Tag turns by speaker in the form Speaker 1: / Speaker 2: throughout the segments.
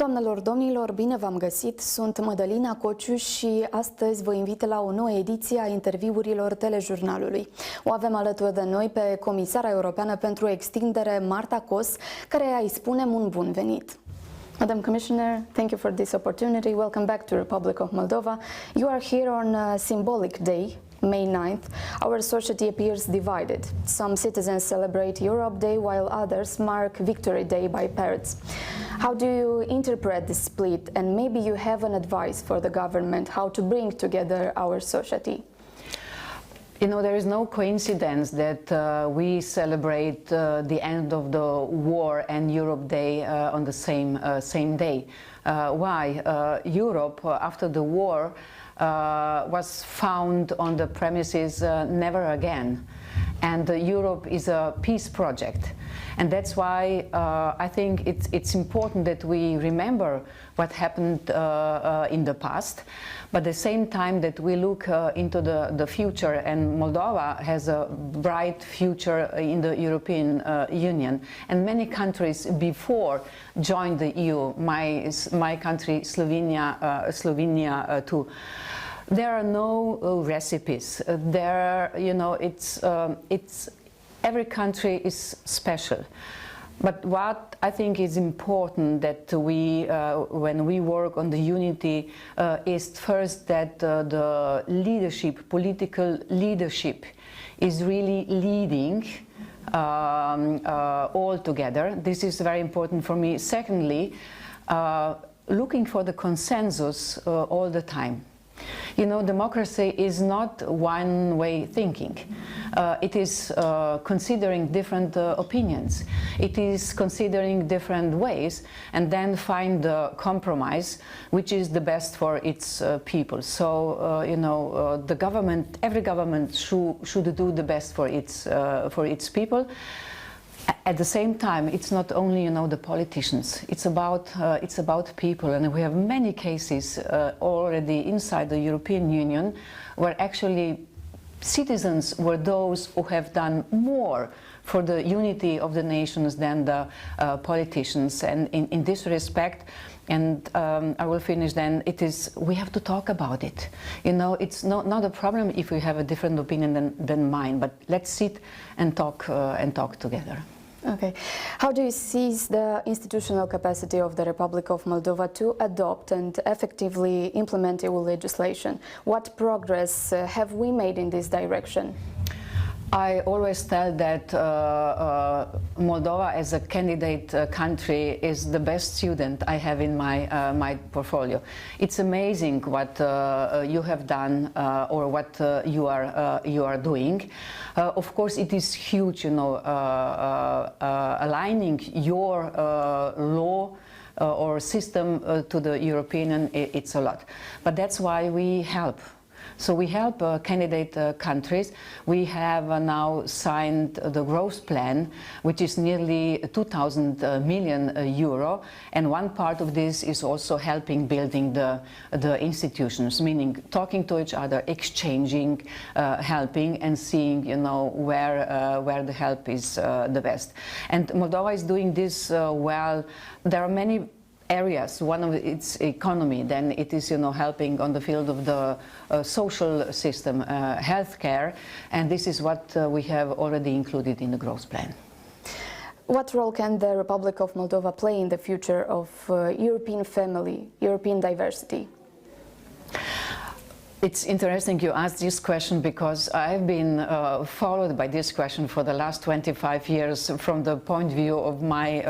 Speaker 1: Doamnelor, domnilor, bine v-am găsit! Sunt Mădălina Cociu și astăzi vă invit la o nouă ediție a Interviurilor Telejurnalului. O avem alături de noi pe comisara europeană pentru extindere, Marta Kos, care îi spunem un bun venit. Madam Commissioner, thank you for this opportunity. Welcome back to Republic of Moldova. You are here on a symbolic day, May 9th. Our society appears divided. Some citizens celebrate Europe Day while others mark Victory Day by parades. How do you interpret this split, and maybe you have an advice for the government how to bring together our society?
Speaker 2: You know, there is no coincidence that we celebrate the end of the war and Europe Day on the same day. Why? Europe, after the war, was found on the premises never again. And Europe is a peace project. And that's why I think it's important that we remember what happened in the past, but at the same time that we look into the future, and Moldova has a bright future in the European Union. And many countries before joined the EU, my country, Slovenia too. There are no recipes. You know, every country is special. But what I think is important that we, when we work on the unity, is first that the leadership, political leadership, is really leading all together. This is very important for me. Secondly, looking for the consensus all the time. You know, democracy is not one-way thinking. It is considering different opinions. It is considering different ways and then find the compromise which is the best for its people. So, you know, the government, every government should do the best for its people. At the same time, it's not only, you know, the politicians. It's about people, and we have many cases already inside the European Union where actually citizens were those who have done more for the unity of the nations than the politicians. And in this respect, and I will finish then, we have to talk about it. You know, it's not a problem if we have a different opinion than mine, but let's sit and talk together.
Speaker 1: Okay. How do you seize the institutional capacity of the Republic of Moldova to adopt and effectively implement EU legislation? What progress have we made in this direction?
Speaker 2: I always tell that Moldova as a candidate country is the best student I have in my portfolio. It's amazing what you have done or what you are doing. Of course, it is huge, you know, aligning your law or system to the European, it's a lot. But that's why we help. So we help candidate countries. We have now signed the growth plan, which is nearly 2,000 million euro, and one part of this is also helping building the institutions, meaning talking to each other, exchanging, helping, and seeing, you know, where the help is the best. And Moldova is doing this well. There are many areas. One of its economy, then it is, you know, helping on the field of the social system, healthcare, and this is what we have already included in the growth plan.
Speaker 1: What role can the Republic of Moldova play in the future of European family, European diversity?
Speaker 2: It's interesting you asked this question, because I've been followed by this question for the last 25 years from the point of view of my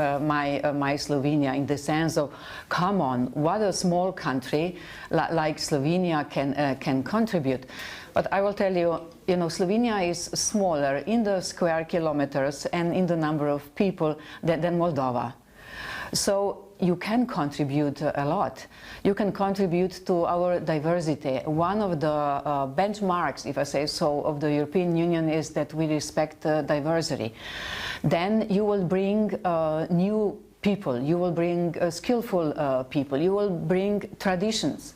Speaker 2: Slovenia, in the sense of, come on, what a small country like Slovenia can contribute. But I will tell you, you know, Slovenia is smaller in the square kilometers and in the number of people than Moldova. So you can contribute a lot. You can contribute to our diversity. One of the benchmarks, if I say so, of the European Union is that we respect diversity. Then you will bring new people, you will bring skillful people, you will bring traditions.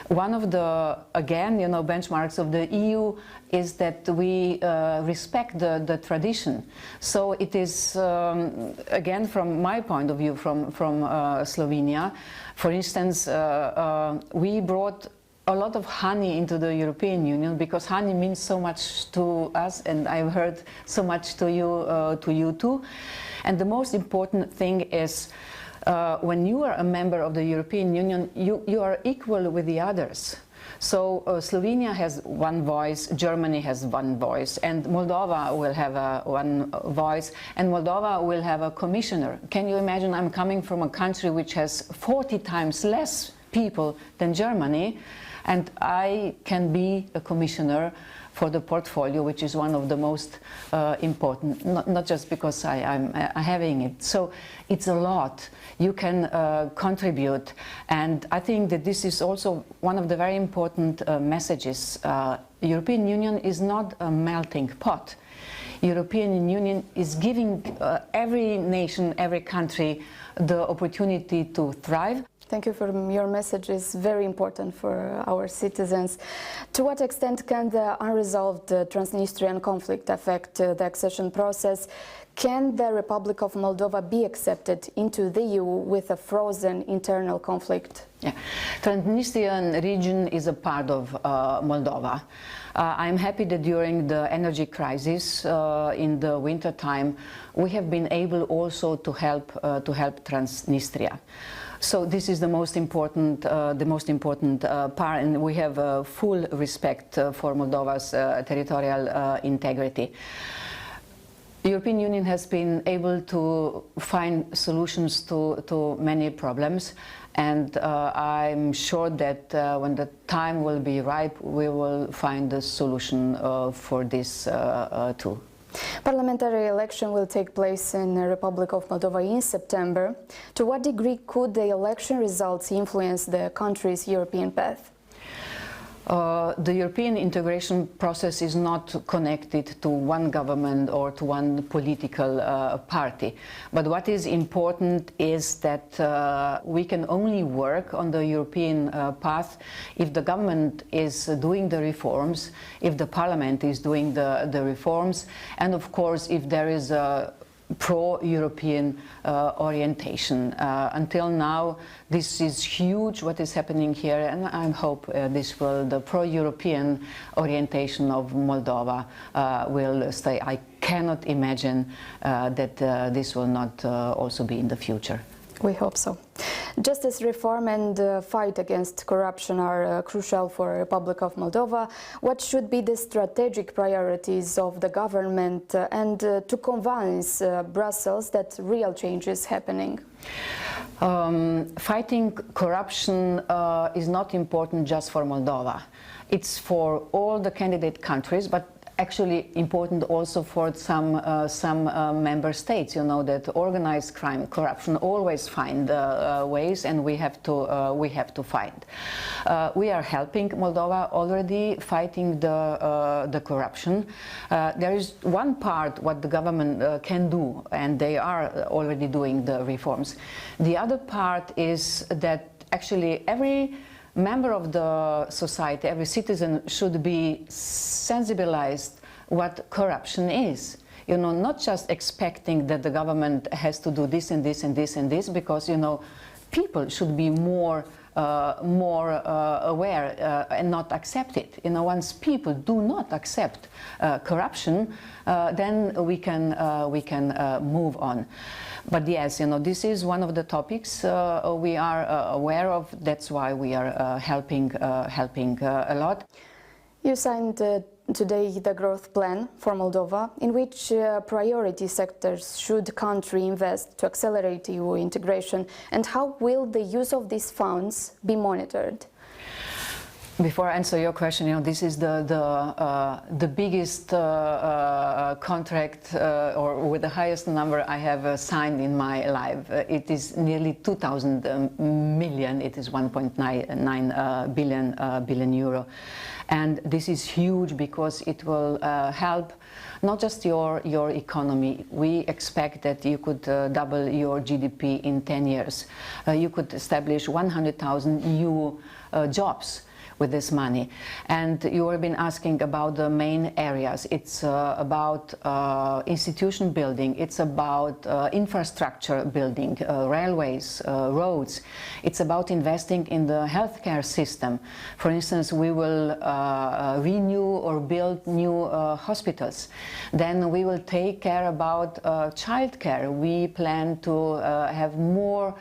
Speaker 2: One of the, again, benchmarks of the EU is that we respect the tradition. So it is, again, from my point of view, from Slovenia, for instance, we brought a lot of honey into the European Union because honey means so much to us, and I've heard so much to you too. And the most important thing is when you are a member of the European Union, you are equal with the others. So Slovenia has one voice, Germany has one voice, and Moldova will have one voice, and Moldova will have a commissioner. Can you imagine? I'm coming from a country which has 40 times less people than Germany, and I can be a commissioner for the portfolio, which is one of the most important, not just because I'm having it. So it's a lot. You can contribute, and I think that this is also one of the very important messages. European Union is not a melting pot. European Union is giving every nation, every country the opportunity to thrive.
Speaker 1: Thank you for your message. It's very important for our citizens. To what extent can the unresolved Transnistrian conflict affect the accession process? Can the Republic of Moldova be accepted into the EU with a frozen internal conflict?
Speaker 2: Yeah. Transnistrian region is a part of Moldova. I'm happy that during the energy crisis in the winter time, we have been able also to help Transnistria. So this is the most important part, and we have full respect for Moldova's territorial integrity. The European Union has been able to find solutions to many problems, and I'm sure that when the time will be ripe, we will find a solution for this too.
Speaker 1: Parliamentary election will take place in the Republic of Moldova in September. To what degree could the election results influence the country's European path?
Speaker 2: The European integration process is not connected to one government or to one political party. But what is important is that we can only work on the European path if the government is doing the reforms, if the parliament is doing the reforms, and of course if there is a pro-European orientation. Until now, this is huge what is happening here, and I hope the pro-European orientation of Moldova will stay. I cannot imagine that this will not also be in the future.
Speaker 1: We hope so. Justice reform and fight against corruption are crucial for the Republic of Moldova. What should be the strategic priorities of the government and to convince Brussels that real change is happening?
Speaker 2: Fighting corruption is not important just for Moldova. It's for all the candidate countries, but actually important also for some member states. You know that organized crime, corruption always find ways, and we have to fight. We are helping Moldova already fighting the corruption. There is one part what the government can do, and they are already doing the reforms. The other part is that actually every member of the society, every citizen should be sensibilized what corruption is. You know, not just expecting that the government has to do this and this and this and this, because, you know, people should be more aware and not accept it. You know, once people do not accept corruption, then we can move on. But yes, you know, this is one of the topics we are aware of. That's why we are helping a lot.
Speaker 1: You signed today the growth plan for Moldova. In which priority sectors should the country invest to accelerate EU integration, and how will the use of these funds be monitored?
Speaker 2: Before I answer your question, this is the biggest contract or with the highest number I have signed in my life. It is nearly 2,000 million. It is 1.9 billion euro, and this is huge because it will help not just your economy. We expect that you could double your GDP in 10 years. You could establish 100,000 new jobs with this money. And you have been asking about the main areas. It's about institution building, it's about infrastructure building, railways, roads. It's about investing in the healthcare system. For instance, we will renew or build new hospitals. Then we will take care about childcare. We plan to have more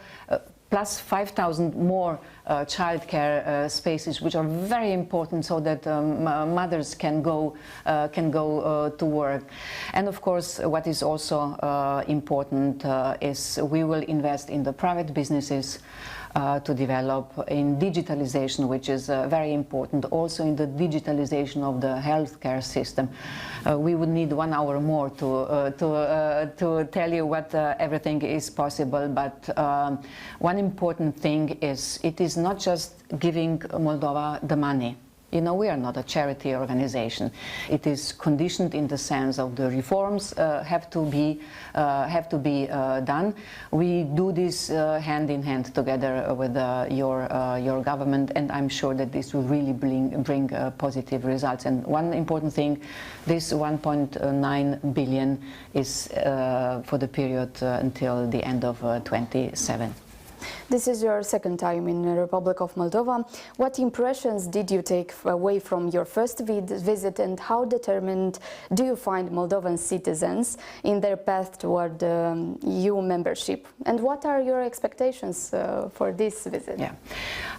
Speaker 2: plus 5,000 more childcare spaces, which are very important, so that mothers can go to work. And of course, what is also important is we will invest in the private businesses to develop in digitalization, which is very important, also in the digitalization of the healthcare system. We would need 1 hour more to tell you what everything is possible, but one important thing is it is not just giving Moldova the money. We are not a charity organization. It is conditioned in the sense of the reforms have to be done. We do this hand in hand together with your government, and I'm sure that this will really bring positive results. And one important thing, this 1.9 billion is for the period until the end of 27.
Speaker 1: This is your second time in the Republic of Moldova. What impressions did you take away from your first visit, and how determined do you find Moldovan citizens in their path toward EU membership? And what are your expectations for this visit?
Speaker 2: Yeah,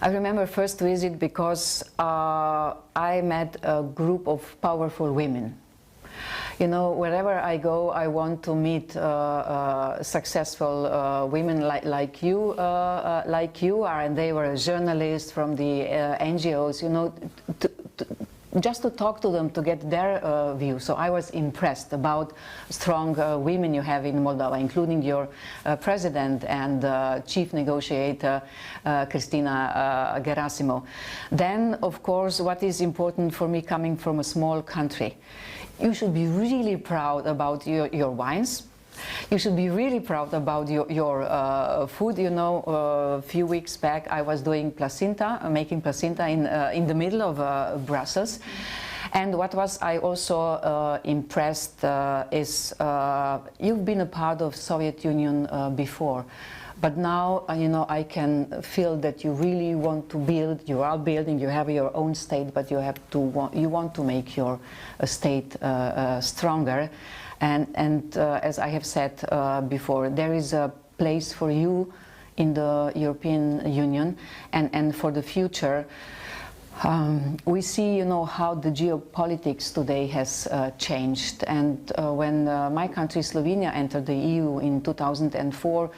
Speaker 2: I remember first visit because I met a group of powerful women. Wherever I go, I want to meet successful women like you are, and they were journalists from the NGOs. Just to talk to them, to get their view. So I was impressed about strong women you have in Moldova, including your president and chief negotiator, Cristina Gerasimov. Then, of course, what is important for me coming from a small country, you should be really proud about your wines. You should be really proud about your food. A few weeks back I was doing making placenta in the middle of Brussels. And what was I also impressed is you've been a part of Soviet Union before. But now, I can feel that you really want to build. You are building. You have your own state, but you want to make your state stronger. And as I have said before, there is a place for you in the European Union, and for the future. We see, how the geopolitics today has changed. And when my country, Slovenia, entered the EU in 2004,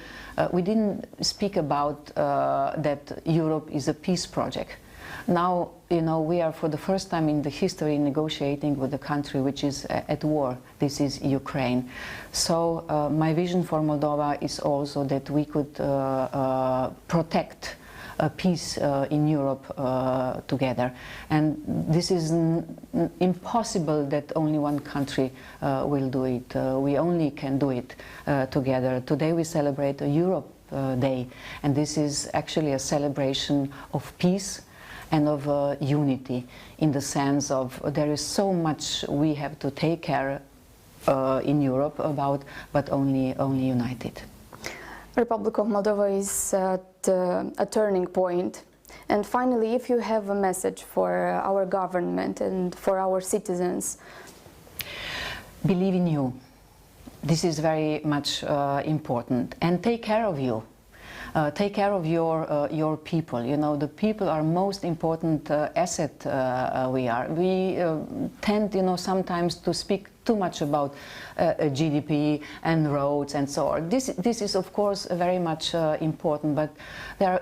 Speaker 2: we didn't speak about that Europe is a peace project. Now, we are for the first time in the history negotiating with a country which is at war. This is Ukraine. So my vision for Moldova is also that we could protect peace in Europe together. And this is impossible that only one country will do it. We only can do it together. Today we celebrate a Europe Day, and this is actually a celebration of peace and of unity, in the sense of there is so much we have to take care in Europe about, but only united.
Speaker 1: The Republic of Moldova is at a turning point. And finally, if you have a message for our government and for our citizens.
Speaker 2: Believe in you. This is very much important. And take care of you. Take care of your people. The people are most important asset we are. We tend, sometimes to speak too much about GDP and roads and so on. This is of course very much important, but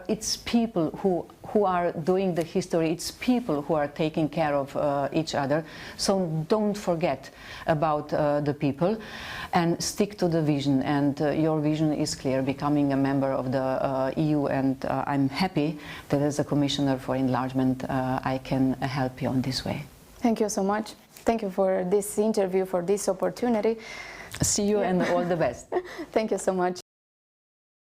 Speaker 2: it's people who are doing the history, it's people who are taking care of each other. So don't forget about the people and stick to the vision. And your vision is clear, becoming a member of the EU, and I'm happy that as a Commissioner for Enlargement I can help you on this way.
Speaker 1: Thank you so much. Thank you for this interview, for this opportunity.
Speaker 2: See you and all the best.
Speaker 1: Thank you so much.